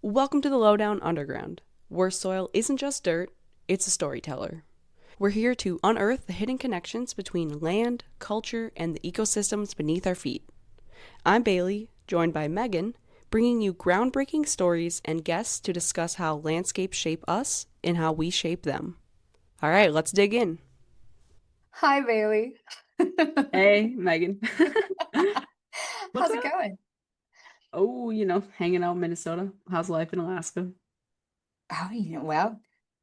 Welcome to the Lowdown Underground, where soil isn't just dirt, it's a storyteller. We're here to unearth the hidden connections between land, culture, and the ecosystems beneath our feet. I'm Bailey, joined by Megan, bringing you groundbreaking stories and guests to discuss how landscapes shape us and how we shape them. All right, let's dig in. Hi, Bailey. Hey, Megan. What's How's it up? going? Oh, hanging out in Minnesota. How's life in Alaska? Oh, well,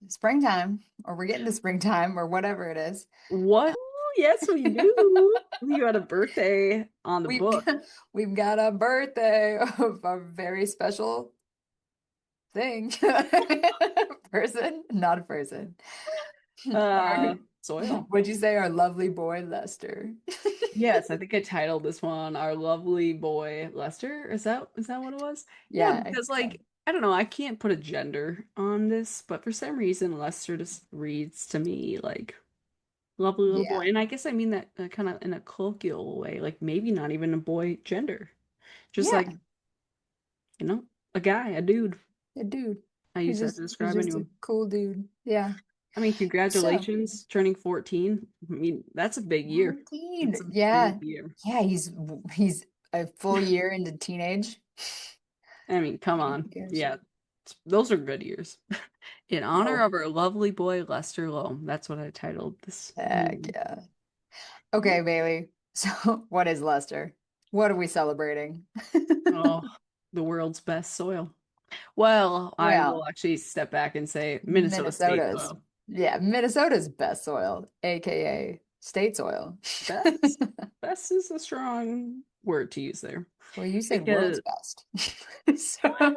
springtime, or we're getting to springtime, or whatever it is. What? Yes, we do. You had a birthday on the We've book. got, we've got a birthday of a very special thing. Person, not a person. Our, Soil. what'd you say? Our lovely boy, Lester. Yes, I think I titled this one "Our Lovely Boy Lester." Is that what it was? Yeah, Yeah, I because think so. I don't know, I can't put a gender on this, but for some reason Lester just reads to me like lovely little boy, Yeah, and I guess I mean that kind of in a colloquial way, like maybe not even a boy gender, just yeah, like a guy, a dude. a dude. I He's use that to he's describe just a anyone. cool dude. Yeah. I mean, So. congratulations, turning 14. I mean, that's a big year. That's 14. a big Yeah. year. Yeah, he's a full year into teenage. I mean, come Who on. cares? Yeah, those are good years. In honor Oh, of our lovely boy, Lester Loam. That's what I titled this. heck yeah. Okay, Bailey. So what is Lester? What are we celebrating? Oh, the world's best soil. Well, I will Well, actually step back and say Minnesota State Minnesota's, soil. yeah, Minnesota's best soil, aka state soil. Best. Best is a strong word to use there. Well, you said world's Because, best. So well,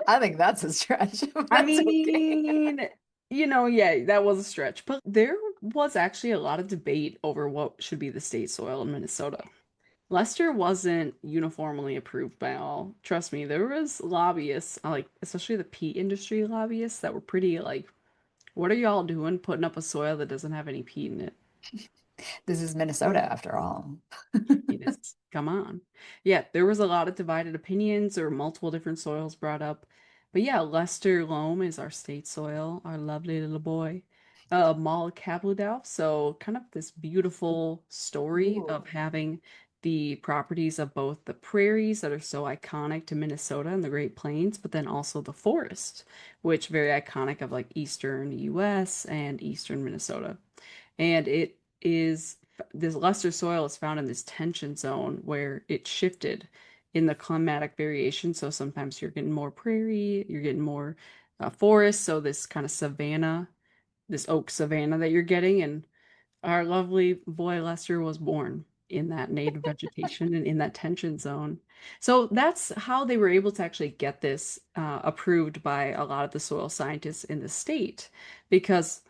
I think that's a stretch, but I that's okay. mean, yeah, that was a stretch. But there was actually a lot of debate over what should be the state soil in Minnesota. Lester wasn't uniformly approved by all. Trust me, there was lobbyists, like especially the peat industry lobbyists that were pretty like, what are y'all doing putting up a soil that doesn't have any peat in it? This is Minnesota after all. You just come on. Yeah, there was a lot of divided opinions or multiple different soils brought up. But yeah, Lester Loam is our state soil, our lovely little boy. Mal Kabludov. So kind of this beautiful story of Ooh. having the properties of both the prairies that are so iconic to Minnesota and the Great Plains, but then also the forest, which very iconic of like eastern US and eastern Minnesota. And it is this luster soil is found in this tension zone where it shifted in the climatic variation. So sometimes you're getting more prairie, you're getting more forest. So this kind of savanna, this oak savanna that you're getting, and our lovely boy Lester was born in that native vegetation and in that tension zone. So that's how they were able to actually get this approved by a lot of the soil scientists in the state, because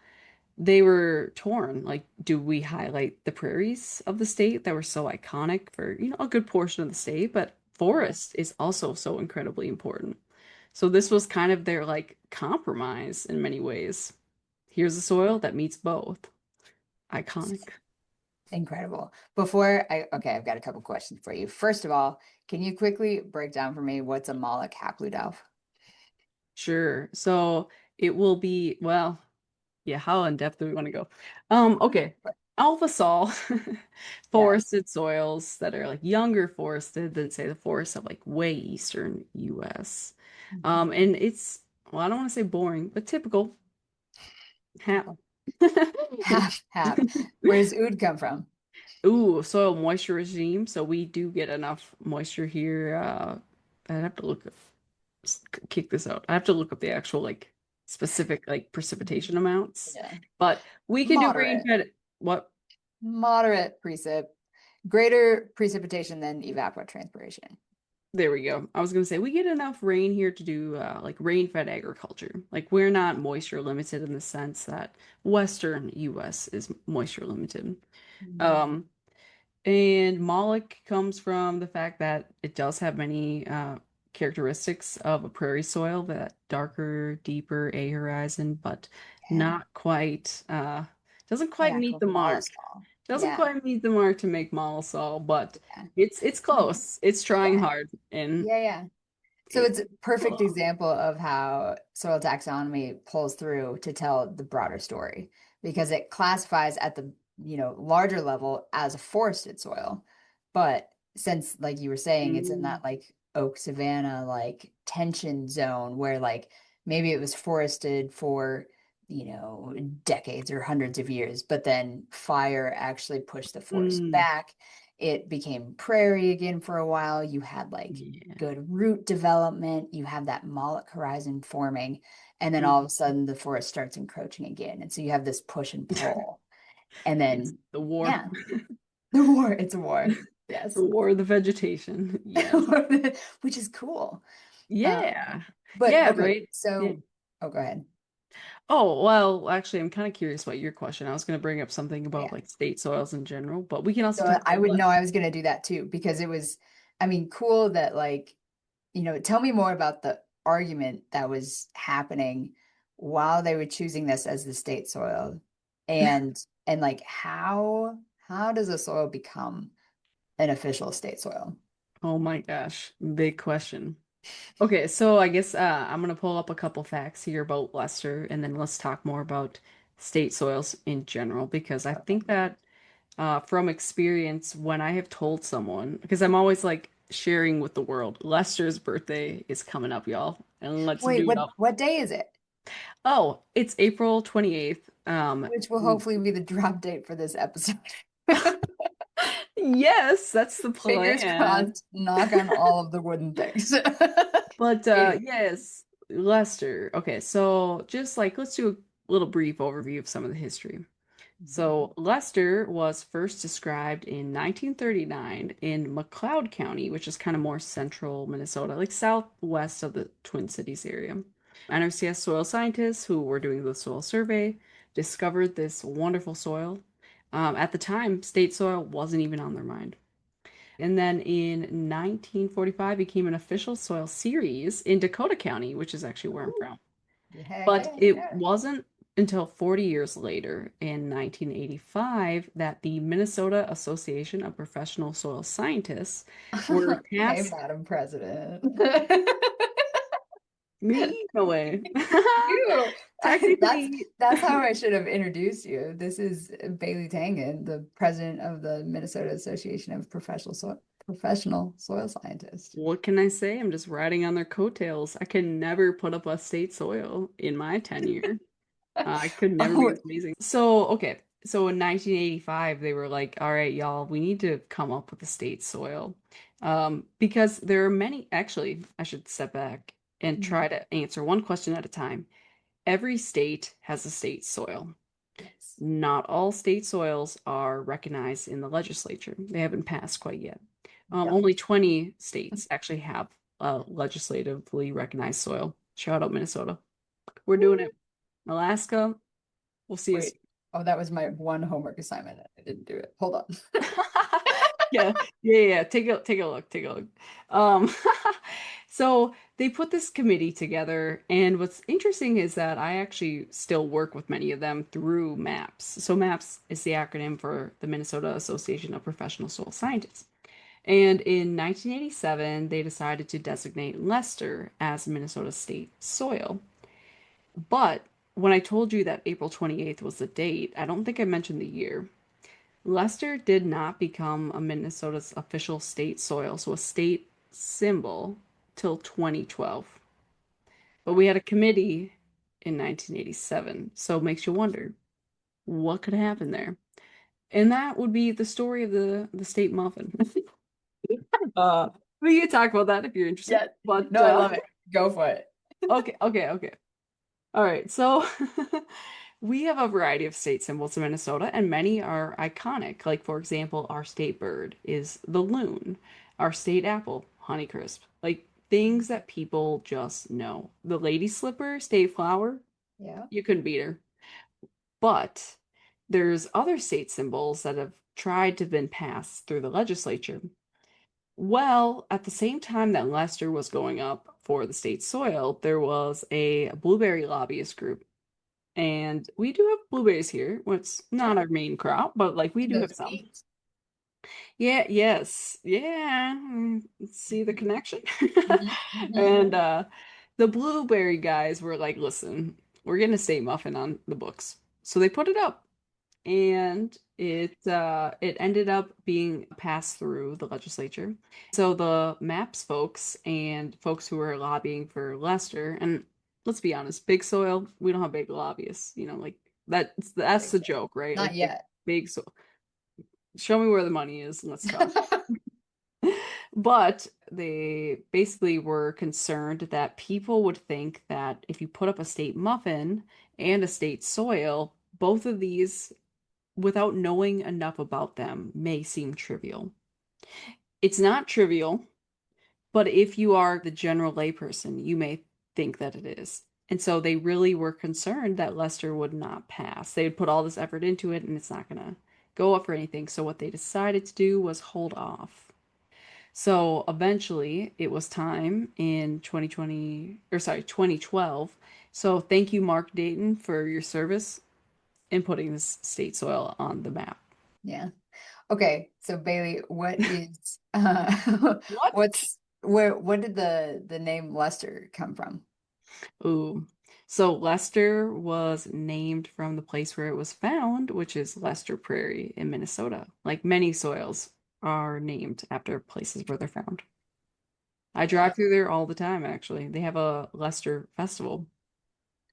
they were torn. Like, do we highlight the prairies of the state that were so iconic for, a good portion of the state, but Yeah. forest is also so incredibly important. So this was kind of their like compromise in many ways. Here's a soil that meets both. Iconic. Incredible. Okay, I've got a couple questions for you. First of all, can you quickly break down for me what's a Moloch Hapludov? Sure. So it will be, well, yeah, how in depth do we want to go? Okay. Alpha Sol, Yeah. forested soils that are like younger forested than say the forests of like way eastern US. Mhm. And it's, well, I don't want to say boring, but typical. Hap. Typical. Half, half. Where does oud come from? Ooh, soil moisture regime. So we do get enough moisture here. I'd have to kick this out. I have to look up the actual like specific like precipitation amounts. Yeah. But we can do rain Moderate. fed. What? Moderate precip. Greater precipitation than evapotranspiration. There we go. I was gonna say we get enough rain here to do like rain-fed agriculture. Like we're not moisture limited in the sense that Western US is moisture limited. Mhm. Um, and Moloch comes from the fact that it does have many characteristics of a prairie soil, that darker, deeper A horizon, but Yeah. not quite doesn't An quite meet actual the mark. mollusol. Doesn't Yeah. quite meet the mark to make Mollisol, but Yeah. it's close. It's trying Yeah. hard. And Yeah. Yeah. So it's a perfect Cool. example of how soil taxonomy pulls through to tell the broader story because it classifies at the, larger level as a forested soil. But since, like you were saying, it's in Mm, that like oak savanna like tension zone where like maybe it was forested for, decades or hundreds of years, but then fire actually pushed the forest mm, back. It became prairie again for a while. You had like yeah. good root development, you have that moloch horizon forming, and then all of Mm. a sudden the forest starts encroaching again. And so you have this push and pull. And Yes, then, the war. yeah, the war, it's a war. Yes. The war of the vegetation. Yes. Which is cool. Yeah. But Yeah, okay, right. Yeah. so, oh, go ahead. Oh, well, actually, I'm kind of curious about your question. I was going to bring up something about Yeah. like state soils in general, but we can also So talk I about would what. know I was going to do that too because it was, I mean, cool that like, tell me more about the argument that was happening while they were choosing this as the state soil and like how does a soil become an official state soil? Oh my gosh, big question. Okay, so I guess I'm gonna pull up a couple facts here about Leicester, and then let's talk more about state soils in general, because I think that from experience, when I have told someone, because I'm always like sharing with the world, Leicester's birthday is coming up, y'all, and let's Wait, do it up. what day is it? Oh, it's April 28th. Which will hopefully be the drop date for this episode. Yes, that's the Fingers plan. crossed, knock on all of the wooden things. But Anyway. yes, Lester. Okay, so just like let's do a little brief overview of some of the history. So Lester was first described in 1939 in McLeod County, which is kind of more central Minnesota, like southwest of the Twin Cities area. NRCS soil scientists who were doing the soil survey discovered this wonderful soil. At the time, state soil wasn't even on their mind. And then in 1945 became an official soil series in Dakota County, which is actually where I'm Ooh, from. yeah, But yeah, it yeah. wasn't until 40 years later, in 1985, that the Minnesota Association of Professional Soil Scientists were Hey, tasked. Madam President. Me? No way. You. That's Technically, that's how I should have introduced you. This is Bailey Tangen, the president of the Minnesota Association of Professional Soil Scientists. what can I say? I'm just riding on their coattails. I can never put up a state soil in my tenure. I could never be Oh, as amazing. So, okay. So in 1985, they were like, all right, y'all, we need to come up with a state soil. Because there are many, actually, I should step back and mhm. try to answer one question at a time. Every state has a state soil. Yes. Not all state soils are recognized in the legislature. They haven't passed quite yet. Yep. Only 20 states actually have a legislatively recognized soil. Shout out Minnesota. We're doing Woo. it. Alaska, we'll see you Wait. soon. Oh, that was my one homework assignment. I didn't do it. Hold on. Yeah, yeah. Take a look, take a look. Um, so they put this committee together, and what's interesting is that I actually still work with many of them through MAPS. So MAPS is the acronym for the Minnesota Association of Professional Soil Scientists. And in 1987, they decided to designate Leicester as Minnesota state soil. But when I told you that April 28th was the date, I don't think I mentioned the year. Leicester did not become a Minnesota's official state soil, so a state symbol, till 2012. But we had a committee in 1987, so it makes you wonder what could happen there. And that would be the story of the state muffin. uh, we can talk about that if you're interested. Yeah. But No, I love it. Go for it. okay. All right, so we have a variety of state symbols in Minnesota, and many are iconic. Like, for example, our state bird is the loon, our state apple, Honeycrisp. Like, things that people just know. The lady slipper, state flower, Yeah. you couldn't beat her. But there's other state symbols that have tried to have been passed through the legislature. Well, at the same time that Leicester was going up for the state soil, there was a blueberry lobbyist group, and we do have blueberries here. Well, it's not Sure. our main crop, but like we do Those have are some. neat. Yeah, yes. Yeah. See the connection? Mhm, mhm. And the blueberry guys were like, listen, we're getting a state muffin on the books. So they put it up and it ended up being passed through the legislature. So the MAPS folks and folks who were lobbying for Lester, and let's be honest, big soil, we don't have big lobbyists, like that's Big the soil. joke, right? Not Like yet. big soil. Show me where the money is and let's talk. But they basically were concerned that people would think that if you put up a state muffin and a state soil, both of these, without knowing enough about them, may seem trivial. It's not trivial, but if you are the general layperson, you may think that it is. And so they really were concerned that Lester would not pass. They would put all this effort into it and it's not going to go up for anything. So what they decided to do was hold off. So eventually it was time in 2020, or sorry, 2012. So thank you, Mark Dayton, for your service in putting this state soil on the map. Yeah. Okay. So Bailey, what is What? what did the name Lester come from? Ooh. So Lester was named from the place where it was found, which is Lester Prairie in Minnesota. Like many soils are named after places where they're found. I drive through there all the time, actually. They have a Lester festival.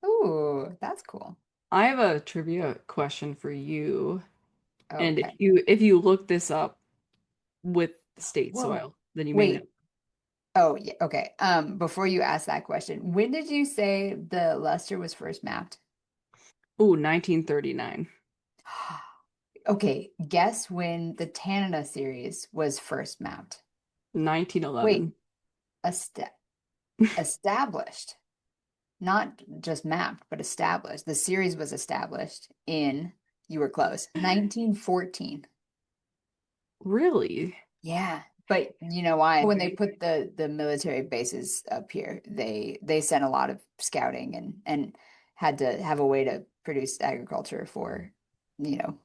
Ooh, that's cool. I have a trivia question for you. And if Okay. you look this up with the state Whoa. soil, then you may know. Wait. Oh, yeah. Okay. Before you ask that question, when did you say the Lester was first mapped? Ooh, 1939. Okay, guess when the Tanana series was first mapped. Wait, 1911. est established, not just mapped, but established. The series was established in, you were close, 1914. Really? Yeah. But you know why? When they put the military bases up here, they sent a lot of scouting and had to have a way to produce agriculture for, you know,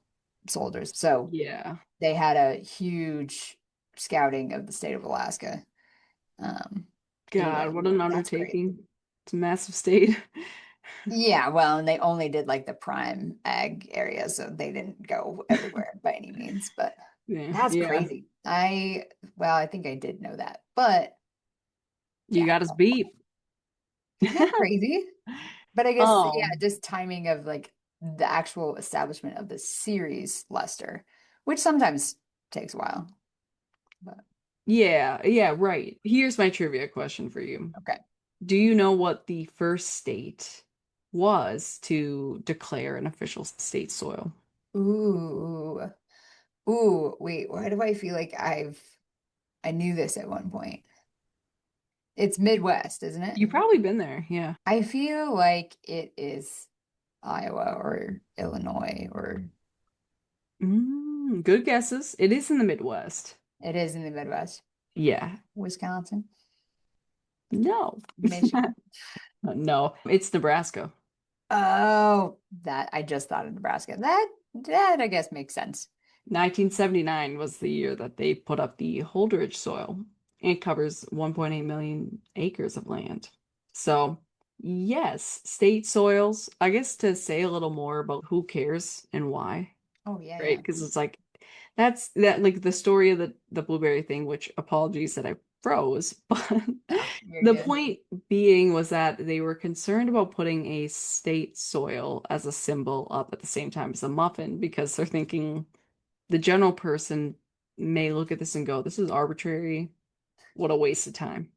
soldiers. So Yeah. they had a huge scouting of the state of Alaska. Um, God, anyway, what an that's great. undertaking. It's a massive state. Yeah, well, and they only did like the prime ag area, so they didn't go everywhere by any means, but Yeah, that's yeah. crazy. Well, I think I did know that, but You yeah, got us beat. isn't that crazy? But I guess, yeah, Um, just timing of like the actual establishment of the series Lester, which sometimes takes a while, but yeah, yeah, right. Here's my trivia question for you. okay. Do you know what the first state was to declare an official state soil? Ooh, ooh, wait, why do I feel like I knew this at one point? It's Midwest, isn't it? You've probably been there, yeah. I feel like it is Iowa or Illinois or Good guesses. It is in the Midwest. it is in the Midwest. Yeah. Wisconsin, No. Michigan. No, it's Nebraska. Oh, that I just thought of Nebraska. That I guess makes sense. 1979 was the year that they put up the Holdridge soil. It covers 1.8 million acres of land. So, yes, state soils. I guess to say a little more about who cares and why, Oh yeah, right? yeah. Because it's like that's that like the story of the blueberry thing, which apologies that I froze, but No, you're the good. point being was that they were concerned about putting a state soil as a symbol up at the same time as a muffin because they're thinking the general person may look at this and go, this is arbitrary. What a waste of time.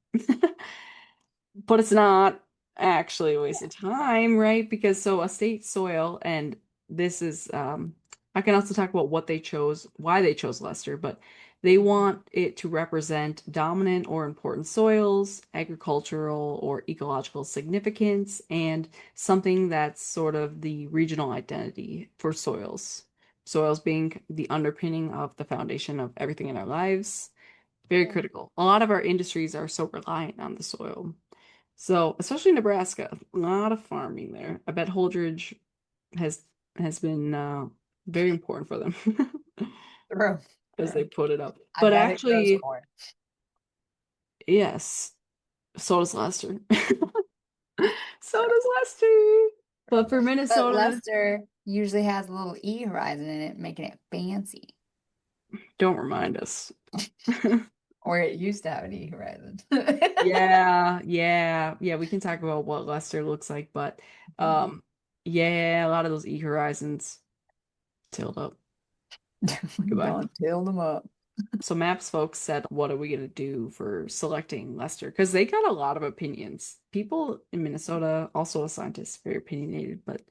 But it's not actually a waste of time, right? Because so a state soil, and this is I can also talk about what they chose, why they chose Leicester, but they want it to represent dominant or important soils, agricultural or ecological significance, and something that's sort of the regional identity for soils. Soils being the underpinning of the foundation of everything in our lives. Very Yeah. critical. A lot of our industries are so reliant on the soil. So, especially Nebraska, a lot of farming there. I bet Holdridge has has been very important for them. True. as they put it up. I But bet it grows actually, corn. yes, so does Lester. So does Lester. But for But Minnesota, Leicester usually has a little E horizon in it, making it fancy. don't remind us. Or it used to have an E horizon. Yeah, yeah, yeah. We can talk about what Lester looks like, but um, yeah, a lot of those E horizons tilled up. Goodbye. Don't till them up. So Maps folks said, what are we going to do for selecting Lester? Because they got a lot of opinions. People in Minnesota, also a scientist, very opinionated, but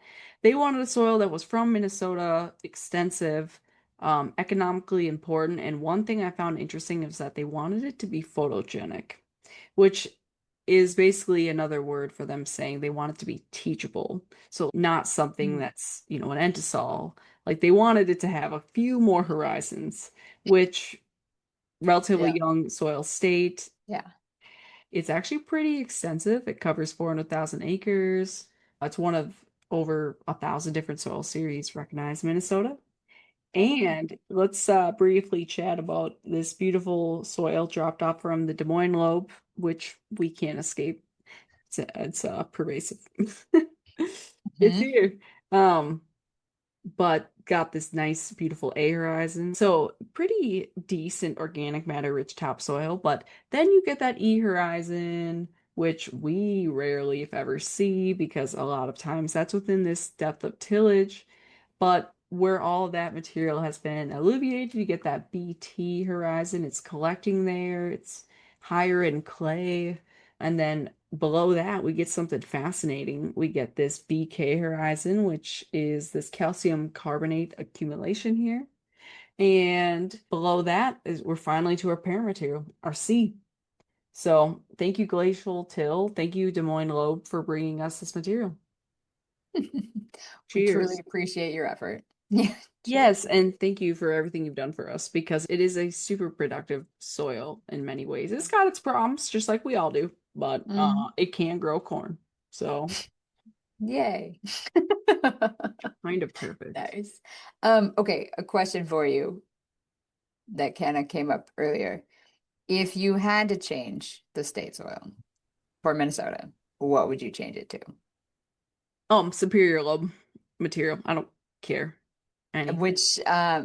they wanted a soil that was from Minnesota, extensive, economically important. And one thing I found interesting is that they wanted it to be photogenic, which is basically another word for them saying they want it to be teachable. So not something Mm. that's, an entisol. Like they wanted it to have a few more horizons, which relatively Yeah, young soil state. yeah. It's actually pretty extensive. It covers 400,000 acres. It's one of over 1,000 different soil series recognized in Minnesota. Dang. And let's briefly chat about this beautiful soil dropped off from the Des Moines Lobe, which we can't escape. It's pervasive. It's Hmm. here. But got this nice, beautiful A horizon. So pretty decent organic matter rich topsoil. But then you get that E horizon, which we rarely, if ever, see because a lot of times that's within this depth of tillage. But where all that material has been alleviated, you get that BT horizon. It's collecting there, it's higher in clay. And then below that, we get something fascinating. We get this BK horizon, which is this calcium carbonate accumulation here. And below that is we're finally to our parent material, our C. So thank you, Glacial Till. Thank you, Des Moines Lobe, for bringing us this material. We truly Cheers. appreciate your effort. Yeah, cheers. Yes, and thank you for everything you've done for us because it is a super productive soil in many ways. It's got its problems, just like we all do, but Mm, it can grow corn. So yay. kind of perfect. Nice. Okay, a question for you that kind of came up earlier. If you had to change the state soil for Minnesota, what would you change it to? Superior lobe material. I don't care. Any. Which I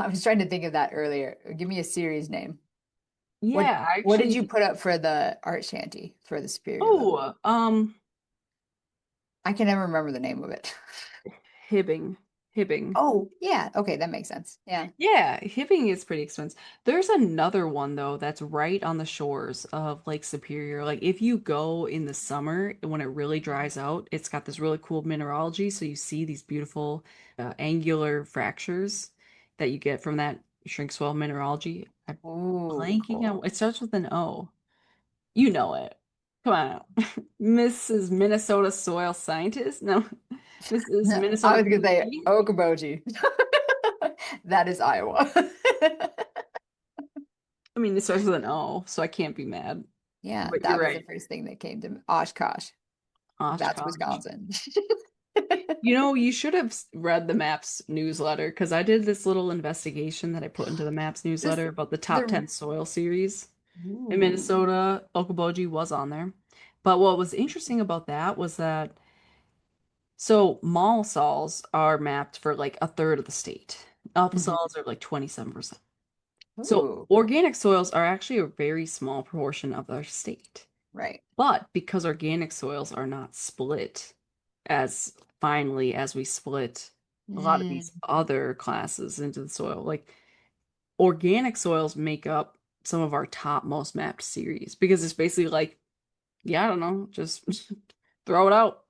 was trying to think of that earlier. Give me a series name. What Yeah, what did you actually. put up for the art shanty for the Superior Lobe? Oh, I can never remember the name of it. Hibbing. Hibbing. Oh, yeah. Okay, that makes sense. Yeah. Yeah, Hibbing is pretty expensive. There's another one though that's right on the shores of Lake Superior. Like if you go in the summer when it really dries out, it's got this really cool mineralogy. So you see these beautiful angular fractures that you get from that shrink swell mineralogy. I'm Ooh, blanking cool. out. It starts with an O. You know it. Come on out. Mrs. Minnesota soil scientist? No, Mrs. I Minnesota was gonna say PhD. Okoboji. That is Iowa. I mean, it starts with an O, so I can't be mad. Yeah, But you're that was the right. first thing that came to me. Oshkosh. That's Oshkosh. Wisconsin. You should have read the Maps newsletter because I did this little investigation that I put into the Maps This newsletter about the top the 10 soil series in ooh. Minnesota. Okoboji was on there. But what was interesting about that was that so mall sols are mapped for like a third of the state. Alpha Mhm. sols are like 27%. So Ooh, organic soils are actually a very small proportion of our state. right. But because organic soils are not split as finely as we split a lot of these Mm. other classes into the soil, like organic soils make up some of our top most mapped series because it's basically like, yeah, I don't know, just throw it out.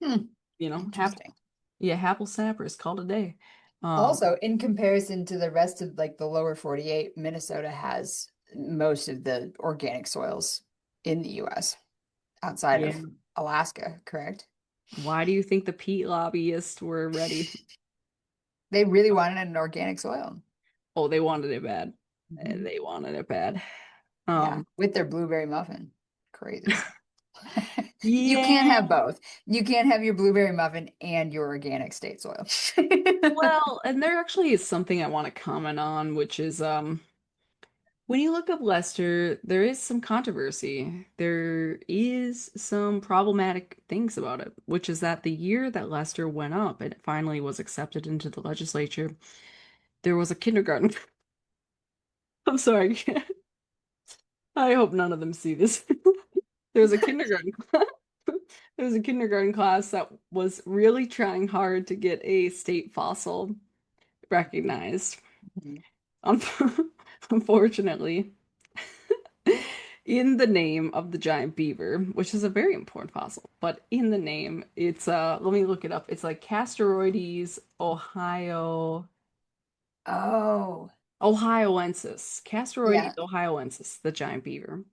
Hmm. Hap Interesting. yeah, Happle Snappers called a day. Um, Also, in comparison to the rest of like the lower 48, Minnesota has most of the organic soils in the US outside yeah. of Alaska, correct? Why do you think the peat lobbyists were ready? They really wanted an organic soil. Oh, they wanted it bad. Mhm. They wanted it bad. Yeah, Um, with their blueberry muffin. Crazy stuff. You can't Yeah. have both. You can't have your blueberry muffin and your organic state soil. Well, and there actually is something I want to comment on, which is when you look up Leicester, there is some controversy. There is some problematic things about it, which is that the year that Leicester went up and it finally was accepted into the legislature, there was a kindergarten. I'm sorry. I hope none of them see this. There was a kindergarten class. There was a kindergarten class that was really trying hard to get a state fossil recognized. Unf- Unfortunately, in the name of the giant beaver, which is a very important fossil, but in the name, it's let me look it up. It's like Castoroides Oh, ohioensis. yeah, Castoroides ohioensis, the giant beaver.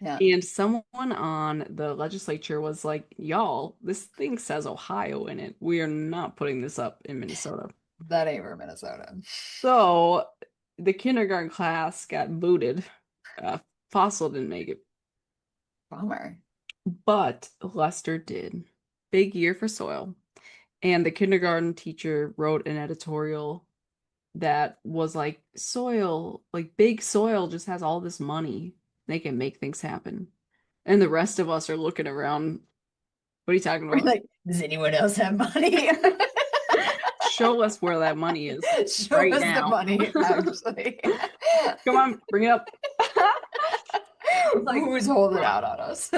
yeah. And someone on the legislature was like, y'all, this thing says Ohio in it. We are not putting this up in Minnesota. That ain't for Minnesota. So the kindergarten class got booted. Fossil didn't make it, Bummer. but Lester did. Big year for soil. And the kindergarten teacher wrote an editorial that was like, soil, like big soil just has all this money. They can make things happen. And the rest of us are looking around. What are you talking We're about? like, does anyone else have money? Show us where that money is Show right us the now. money, actually. Come on, bring it up. Like, Who's holding bruh. out on us?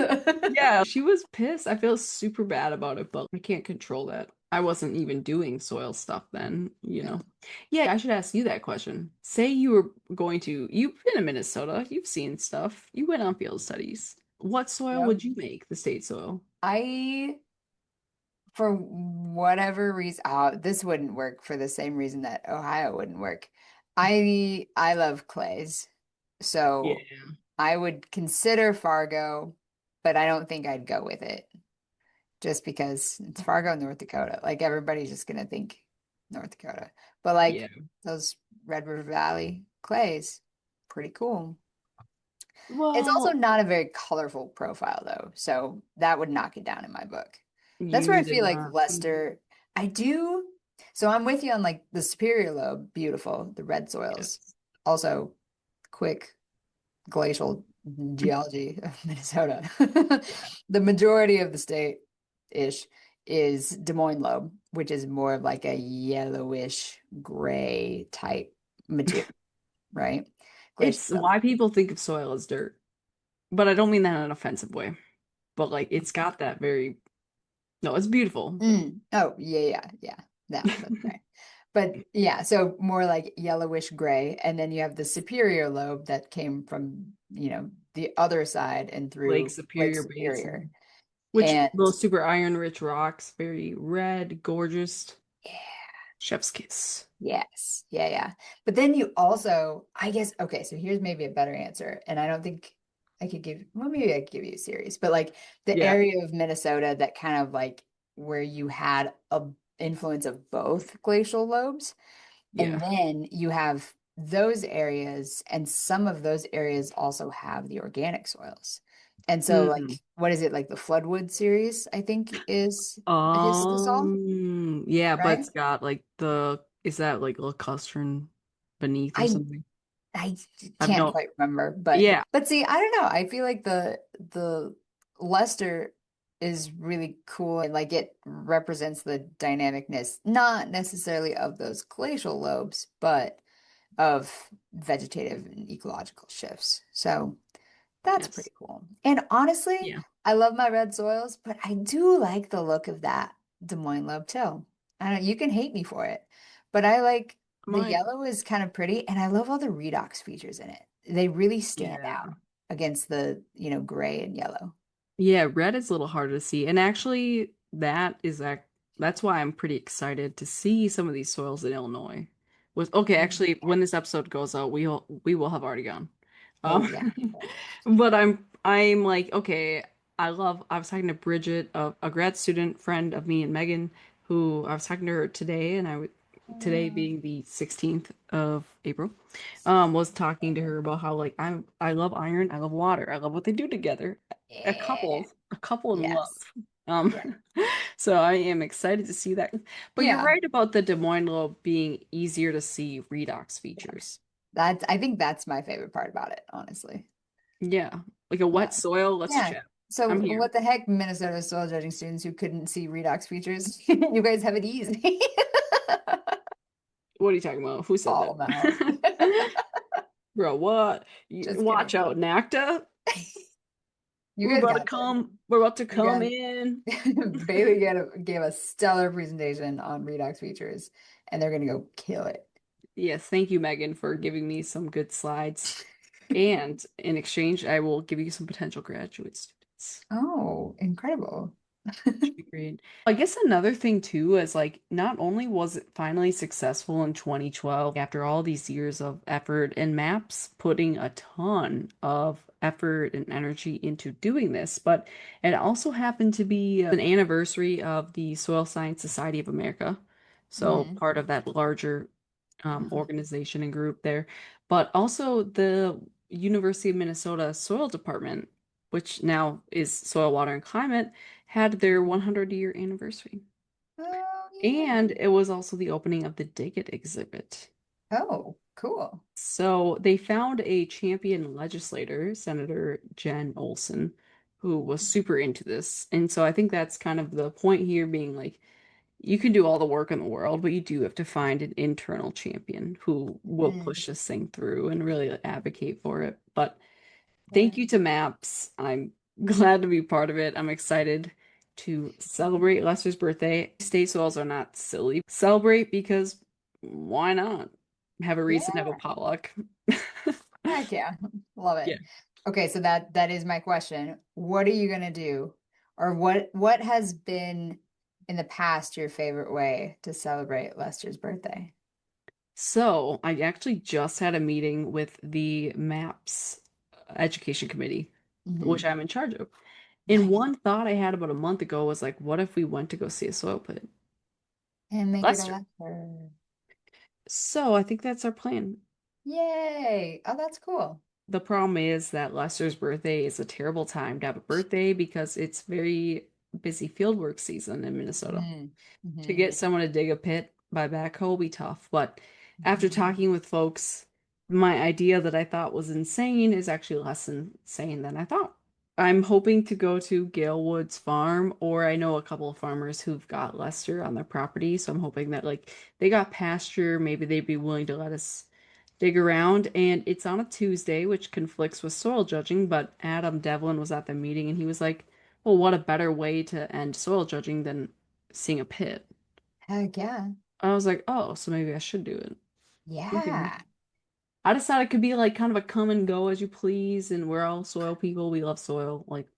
Yeah, she was pissed. I feel super bad about it, but I can't control that. I wasn't even doing soil stuff then, you know. Yeah, I should ask you that question. Say you were going to, you've been in Minnesota, you've seen stuff, you went on field studies. What soil Yep. would you make the state soil? I, for whatever reason, oh, this wouldn't work for the same reason that Ohio wouldn't work. I love clays. Yeah. So I would consider Fargo, but I don't think I'd go with it just because it's Fargo, North Dakota. Like everybody's just gonna think North Dakota. But Yeah. like those Red River Valley clays, pretty cool. It's also Well, not a very colorful profile though, so that would knock it down in my book. That's where I you did feel like not. Leicester, I do. So I'm with you on like the superior lobe, beautiful, the red soils. Yes. Also, quick glacial geology of Minnesota. The majority of the state-ish is Des Moines lobe, which is more of like a yellowish gray type material, right? Glacial It's loam. why people think of soil as dirt, but I don't mean that in an offensive way. But like, it's got that very, no, it's beautiful. Oh, yeah, yeah, yeah. No, that's right. But yeah, so more like yellowish gray. And then you have the superior lobe that came from, the other side and Lake through Lake Superior Superior. Basin, which And those super iron rich rocks, very red, gorgeous, yeah, chef's kiss. yes, yeah, yeah. But then you also, I guess, okay, so here's maybe a better answer. And I don't think I could give, well, maybe I could give you a series, but like the Yeah, area of Minnesota that kind of like where you had a influence of both glacial lobes. And yeah. then you have those areas, and some of those areas also have the organic soils. And so, Mm. like, what is it, like the Floodwood series, I think is the salt, Yeah, but right? it's got like is that like lacustrine beneath or I something? I I've can't no, quite remember, but yeah, see, I don't know. I feel like the Leicester is really cool and like it represents the dynamicness, not necessarily of those glacial lobes, but of vegetative and ecological shifts. So that's yes, pretty cool. And honestly, yeah. I love my red soils, but I do like the look of that Des Moines lobe too. I don't, you can hate me for it, but I like the My, yellow is kind of pretty, and I love all the redox features in it. They really stand yeah. out against the, gray and yellow. Yeah, red is a little harder to see. And actually, that's why I'm pretty excited to see some of these soils in Illinois. Okay, actually, when this episode goes out, we will have already gone. Oh Um, yeah. but I'm like, okay, I was talking to Bridget, a grad student friend of me and Megan, who I was talking to her today, and today being the 16th of April, was talking to her about how like I love iron, I love water, I love what they do together. A Yeah. couple. a couple in love. Yes. Yeah. Um, so I am excited to see that. But you're Yeah. right about the Des Moines lobe being easier to see redox features. I think that's my favorite part about it, honestly. Yeah, like a wet Yeah. soil. Let's Yeah. chat. So I'm here. what the heck, Minnesota soil judging students who couldn't see redox features? You guys have it easy. What are you talking about? Who said Call them out. that? Bro, what? Just Watch kidding. out, NACTA. You guys got this. We're about to You come guys, in. Bailey gave a stellar presentation on redox features, and they're gonna go kill it. Yes, thank you, Megan, for giving me some good slides. And in exchange, I will give you some potential graduate students. Oh, incredible. Should be great. I guess another thing too is like not only was it finally successful in 2012 after all these years of effort and maps putting a ton of effort and energy into doing this, but it also happened to be an anniversary of the Soil Science Society of America. So Hmm. part of that larger organization and group there, but also the University of Minnesota Soil Department, which now is Soil, Water, and Climate had their 100-year anniversary. Oh, And yeah. it was also the opening of the Dig It exhibit. Oh, cool. So they found a champion legislator, Senator Jen Olson, who was super into this. And so I think that's kind of the point here being like, you can do all the work in the world, but you do have to find an internal champion who will Mm, push this thing through and really advocate for it. But yeah. thank you to Maps. I'm glad to be part of it. I'm excited to celebrate Lester's birthday. State soils are not silly. Celebrate because why not? Have a reason to have a Yeah. potluck. Heck yeah. Love it. Yeah. Okay, so that is my question. What are you gonna do? Or what has been in the past your favorite way to celebrate Lester's birthday? So I actually just had a meeting with the MAPS Education Committee, which Hmm. I'm in charge of. And Nice. one thought I had about a month ago was like, what if we went to go see a soil pit? And make it a Lester. Lester. So I think that's our plan. Yay. Oh, that's cool. The problem is that Lester's birthday is a terrible time to have a birthday because it's very busy fieldwork season in Minnesota. Mm. To Hmm. get someone to dig a pit by backhoe will be tough, but after Hmm. talking with folks, my idea that I thought was insane is actually less insane than I thought. I'm hoping to go to Gail Wood's farm, or I know a couple of farmers who've got Lester on their property, so I'm hoping that like they got pasture, maybe they'd be willing to let us dig around. And it's on a Tuesday, which conflicts with soil judging, but Adam Devlin was at the meeting and he was like, well, what a better way to end soil judging than seeing a pit? Heck yeah. I was like, oh, so maybe I should do it. We can. Yeah. I decided it could be like kind of a come and go as you please, and we're all soil people. We love soil. Like,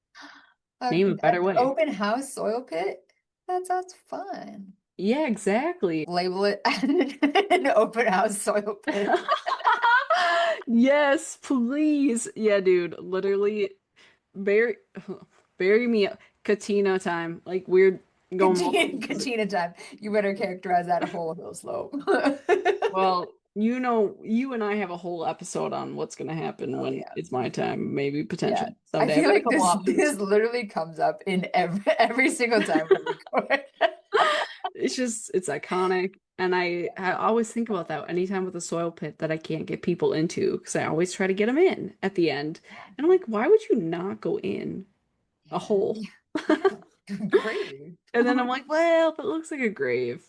name a An better way. open house soil pit? That sounds fun. Yeah, exactly. Label it an open house soil pit. Yes, please. Yeah, dude. Literally, bury, bury me up. Katina time. Like, we're going multiple Katina, years. Katina time. You better characterize that whole hill slope. Well, you and I have a whole episode on what's going to happen Oh when yeah. it's my time, maybe Yeah. potentially I someday. I've feel got a like couple this options. literally comes up in every single time we record. It's iconic. And I always think about that anytime with a soil pit that I can't get people into because I always try to get them in at the end. And I'm like, why would you not go in a Yeah. hole? Yeah. Great. And then I'm like, well, it looks like a grave,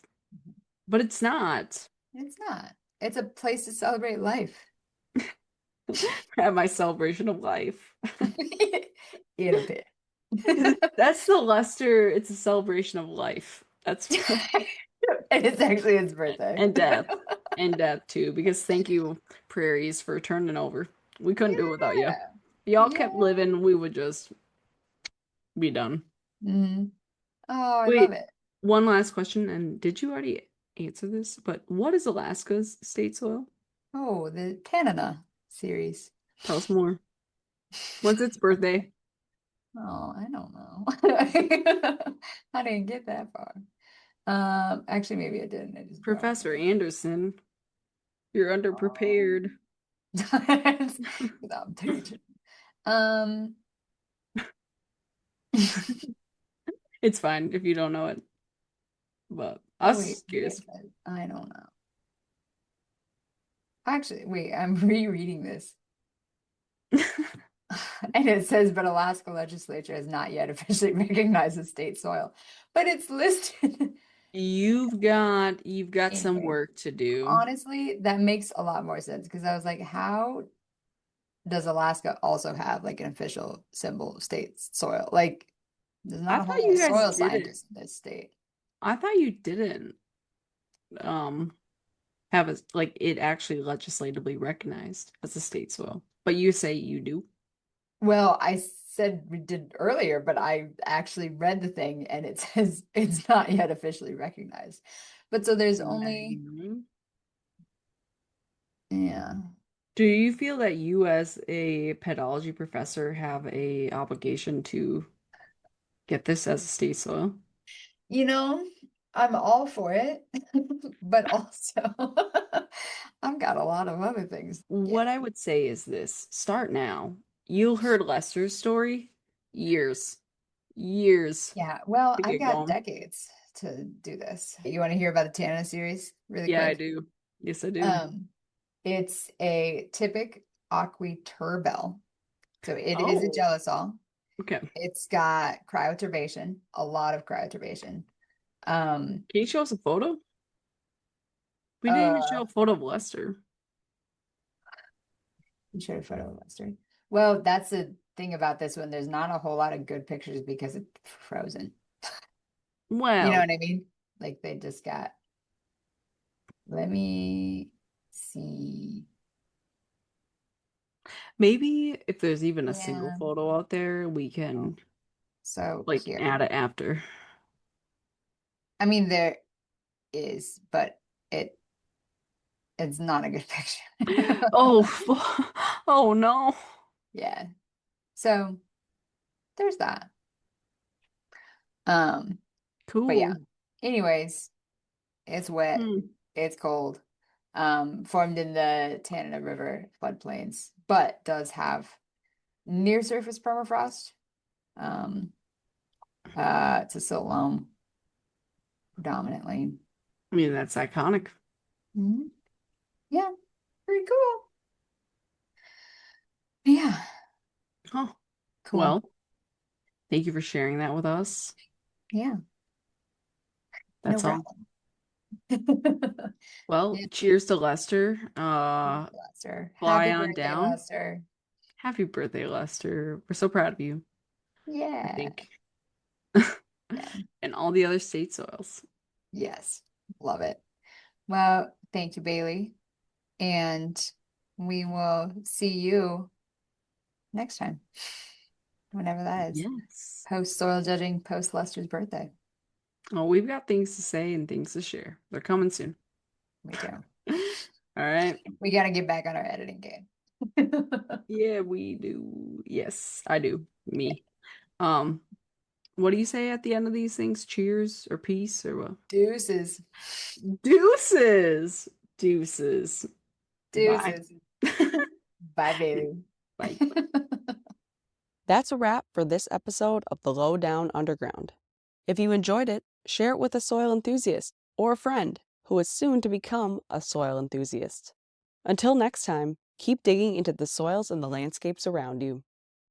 but it's not. It's not. It's a place to celebrate life. Have my celebration of life. In a pit. That's the Lester. It's a celebration of life. That's And it's actually his birthday. and death. And death too, because thank you, prairies, for turning over. We couldn't do it without you. Yeah. If y'all kept Yeah. living, we would just be done. Mhm. Oh, I love Wait, it. one last question, and did you already answer this? But what is Alaska's state soil? Oh, the Canada series. Tell us more. When's its birthday? Oh, I don't know. I didn't get that far. Actually, maybe I didn't. I just dropped Professor it. Anderson, you're underprepared. Um, I'm teaching. Um, It's fine if you don't know it, but I Oh, was curious. I don't know. Actually, wait, I'm rereading this. And it says, but Alaska legislature has not yet officially recognized the state soil. But it's listed. You've got some Anyway, work to do. honestly, that makes a lot more sense because I was like, how does Alaska also have like an official symbol of state soil? Like, there's I not a thought whole lot you of guys soil didn't. scientists in this state. I thought you didn't um have a like it actually legislatively recognized as a state soil. But you say you do. Well, I said we did earlier, but I actually read the thing and it says it's not yet officially recognized. But so there's only, Mhm. yeah. Do you feel that you as a pedology professor have a obligation to get this as a state soil? You know, I'm all for it, but also I've got a lot of other things. Yeah. What I would say is this, start now. You heard Lester's story years, years Yeah. Well, to I've get got going. decades to do this. You want to hear about the Tana series really Yeah, I quick? do. Yes, I do. Um, it's a typic aquiturbel. So it is a Oh, gelisol. okay. It's got cryoturbation, a lot of cryoturbation. Um, Can you show us a photo? We didn't even show uh, a photo of Lester. you showed a photo of Lester. Well, that's the thing about this one. There's not a whole lot of good pictures because it's frozen. You know Well, what I mean? Like they just got, let me see. maybe if there's even a single Yeah. photo out there, we Oh, can so like here. add it after. I mean, there is, but it it's not a good picture. Oh, oh no. Yeah. So there's that. Um, but yeah. Cool. Anyways, it's wet, Hmm. it's cold, formed in the Tanana River floodplains, but does have near surface permafrost. Um, it's a silt loam predominantly. I mean, that's iconic. Mhm. Yeah, pretty cool. Yeah, Huh. cool. Well, thank you for sharing that with us. Yeah, no That's all. problem. Well, Yeah, cheers to Lester. Lester. Fly Happy on birthday, down. Lester. Happy birthday, Lester. We're so proud of you, I Yeah, think. yeah, And all the other state soils. yes, love it. Well, thank you, Bailey. And we will see you next time, whenever that is. Yes. Post soil judging, post Lester's birthday. Oh, we've got things to say and things to share. They're coming soon. We do. All right. We got to get back on our editing game. Yeah, we do. Yes, I do. Me. Um, what do you say at the end of these things? Cheers or peace or what? Deuces. Deuces. Deuces. Bye. Deuces. Bye, Bailey. Bye. That's a wrap for this episode of the Lowdown Underground. If you enjoyed it, share it with a soil enthusiast or a friend who is soon to become a soil enthusiast. Until next time, keep digging into the soils and the landscapes around you.